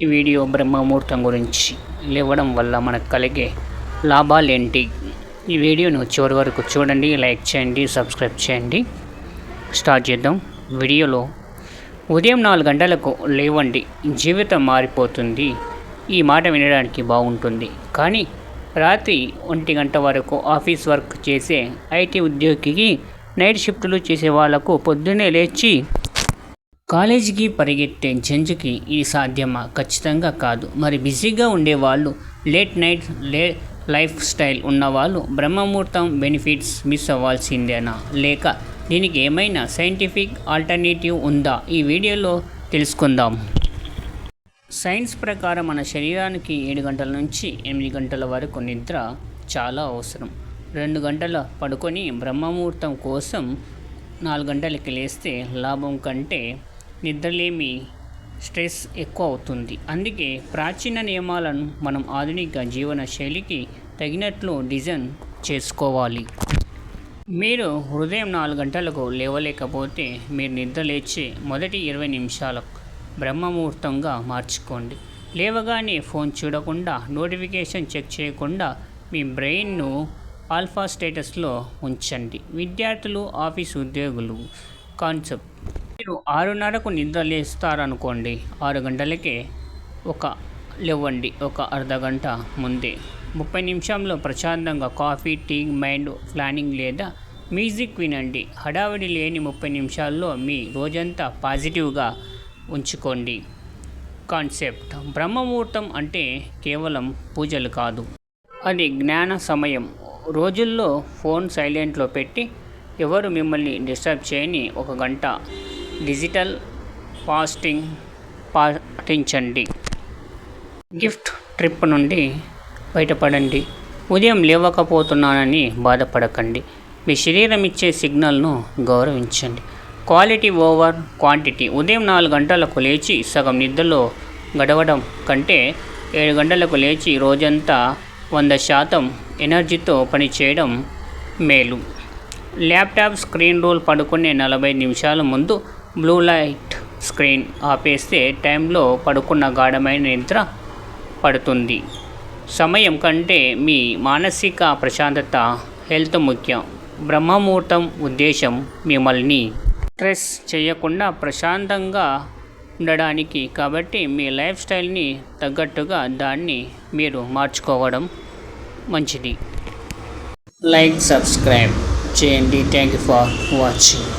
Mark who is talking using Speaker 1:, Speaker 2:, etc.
Speaker 1: ఈ వీడియో బ్రహ్మముహూర్తం గురించి లేవడం వల్ల మనకు కలిగే లాభాలేంటి, ఈ వీడియోను చివరి వరకు చూడండి, లైక్ చేయండి, సబ్స్క్రైబ్ చేయండి. స్టార్ట్ చేద్దాం. వీడియోలో ఉదయం 4 గంటలకు లేవండి, జీవితం మారిపోతుంది. ఈ మాట వినడానికి బాగుంటుంది, కానీ రాత్రి 1 గంట వరకు ఆఫీస్ వర్క్ చేసే ఐటీ ఉద్యోగికి, నైట్ షిఫ్టులు చేసే వాళ్లకు పొద్దున్నే లేచి కాలేజీకి పరిగెత్తే జంజుకి ఇది సాధ్యమా? ఖచ్చితంగా కాదు. మరి బిజీగా ఉండేవాళ్ళు, లేట్ నైట్ లైఫ్ స్టైల్ ఉన్నవాళ్ళు బ్రహ్మముహూర్తం బెనిఫిట్స్ మిస్ అవ్వాల్సిందేనా, లేక దీనికి ఏమైనా సైంటిఫిక్ ఆల్టర్నేటివ్ ఉందా? ఈ వీడియోలో తెలుసుకుందాం. సైన్స్ ప్రకారం మన శరీరానికి 7 గంటల నుంచి 8 గంటల వరకు నిద్ర చాలా అవసరం. 2 గంటల పడుకొని బ్రహ్మముహూర్తం కోసం 4 గంటలకి లేస్తే లాభం కంటే నిద్రలేమి స్ట్రెస్ ఎక్కువ అవుతుంది. అందుకే ప్రాచీన నియమాలను మనం ఆధునిక జీవన శైలికి తగినట్లు డిజైన్ చేసుకోవాలి. మీరు ఉదయం 4 గంటలకు లేవలేకపోతే మీరు నిద్ర లేచే మొదటి 20 నిమిషాలకు బ్రహ్మముహూర్తంగా మార్చుకోండి. లేవగానే ఫోన్ చూడకుండా, నోటిఫికేషన్ చెక్ చేయకుండా మీ బ్రెయిన్ను ఆల్ఫా స్టేటస్లో ఉంచండి. విద్యార్థులు, ఆఫీస్ ఉద్యోగులు కాన్సెప్ట్. మీరు 6:30కు నిద్ర లేస్తారనుకోండి, 6 గంటలకే లేవండి. ఒక అర్ధగంట ముందే 30 నిమిషంలో ప్రశాంతంగా కాఫీ, టీ, మైండ్ ప్లానింగ్ లేదా మ్యూజిక్ వినండి. హడావిడి లేని 30 నిమిషాల్లో మీ రోజంతా పాజిటివ్గా ఉంచుకోండి. కాన్సెప్ట్: బ్రహ్మముహూర్తం అంటే కేవలం పూజలు కాదు, అది జ్ఞాన సమయం. రోజుల్లో ఫోన్ సైలెంట్లో పెట్టి, ఎవరు మిమ్మల్ని డిస్టర్బ్ చేయని 1 గంట డిజిటల్ ఫాస్టింగ్ పాటించండి. గిఫ్ట్ ట్రిప్ నుండి బయటపడండి. ఉదయం లేవకపోతున్నానని బాధపడకండి. మీ శరీరం ఇచ్చే సిగ్నల్ను గౌరవించండి. Quality over quantity. ఉదయం 4 గంటలకు లేచి సగం నిద్రలో గడవడం కంటే 7 గంటలకు లేచి రోజంతా 100% ఎనర్జీతో పనిచేయడం మేలు. Laptop screen rule. పడుకునే 45 నిమిషాల ముందు బ్లూ లైట్ స్క్రీన్ ఆపేస్తే టైంలో పడుకున్న గాఢమైన నిద్ర పడుతుంది. సమయం కంటే మీ మానసిక ప్రశాంతత, హెల్త్ ముఖ్యం. బ్రహ్మముహూర్తం ఉద్దేశం మిమ్మల్ని స్ట్రెస్ చేయకుండా ప్రశాంతంగా ఉండడానికి. కాబట్టి మీ లైఫ్ స్టైల్ని తగ్గట్టుగా దాన్ని మీరు మార్చుకోవడం మంచిది. లైక్, సబ్స్క్రైబ్ చేయండి. Thank you for watching.